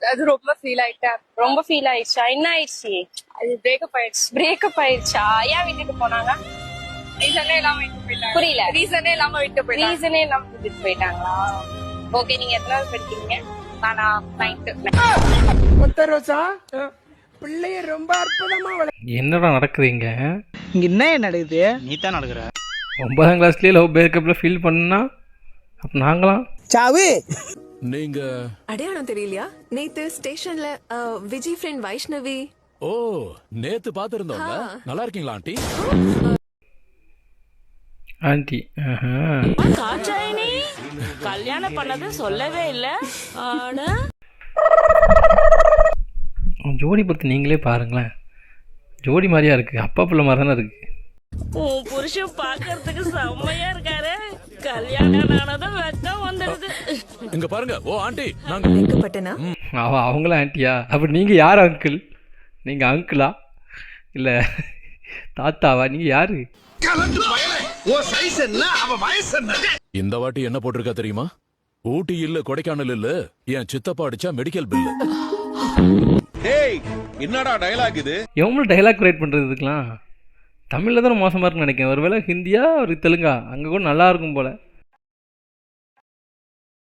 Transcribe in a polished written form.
அது ரொம்ப ஃபீல் ஆயிட்டேன். ரொம்ப ஃபீல் ஆயிடுச்சா? என்ன ஆயிடுச்சு? அது பிரேக்கப் ஆயிடுச்சு. பிரேக்கப் ஆயிடுச்சா? ஏன் விட்டுட்டு போனாங்க? ரீசனே இல்லாம விட்டு போயிட்டாங்க. புரியல. ரீசனே இல்லாம விட்டு போயிட்டாங்க. ரீசனே இல்லாம விட்டுட்டு போயிட்டாங்களா? ஓகே, நீங்க எத்தனாவது படிக்கிறீங்க? நானா 9th. ஒத்த ரோசா பிள்ளைய ரொம்ப அற்புதமா என்னடா நடக்குது இங்க? இங்க என்ன நடக்குது? நீ தான் நடக்கிற. 9ஆம் கிளாஸ்லயே லவ் பிரேக்கப்ல ஃபீல் பண்ணா அப்ப நாங்களாம் சாவு. நீங்க அடையாளம் தெரியலையா? நேத்து ஸ்டேஷன்ல விஜய் ஃப்ரெண்ட் வைஷ்ணவி. ஓ நேத்து பாத்துருந்தோம்ல. நல்லா இருக்கீங்களா ஆண்டி? ஆண்டி. காச்சாயினி கல்யாணம் பண்ணது சொல்லவே இல்ல. ஆனா ஜோடி பத்தி நீங்களே பாருங்களேன். ஜோடி மாதிரியா இருக்கு. அப்பா பிள்ளை மாதிரி தானே இருக்கு. உன் புருஷன் பாக்குறதுக்கு செம்மையா இருக்காரு. கல்யாணம் ஆனதும் வெக்கம் வந்துடுது. இங்க பாருங்க. ஓ ஆண்டி நாங்க வைக்கப்பட்டனா அவங்கள ஆண்டியா? அப்படி நீங்க யார் அங்கிள்? நீங்க அங்கிளா இல்ல தாத்தாவா? நீங்க யாரு? இந்த வாட்டி என்ன போட்டிருக்கா தெரியுமா? ஊட்டி இல்ல கொடைக்கானல் இல்ல, என் சித்தப்பா அடிச்சா மெடிக்கல் பில்லு. என்னடா டயலாக் இது? எவ்வளோ டைலாக் ரைட் பண்றது இதுக்கெல்லாம்? தமிழ்ல தான் மோசமா இருக்குன்னு நினைக்கிறேன். ஒருவேளை ஹிந்தியா ஒரு தெலுங்கா அங்க கூட நல்லா இருக்கும் போல.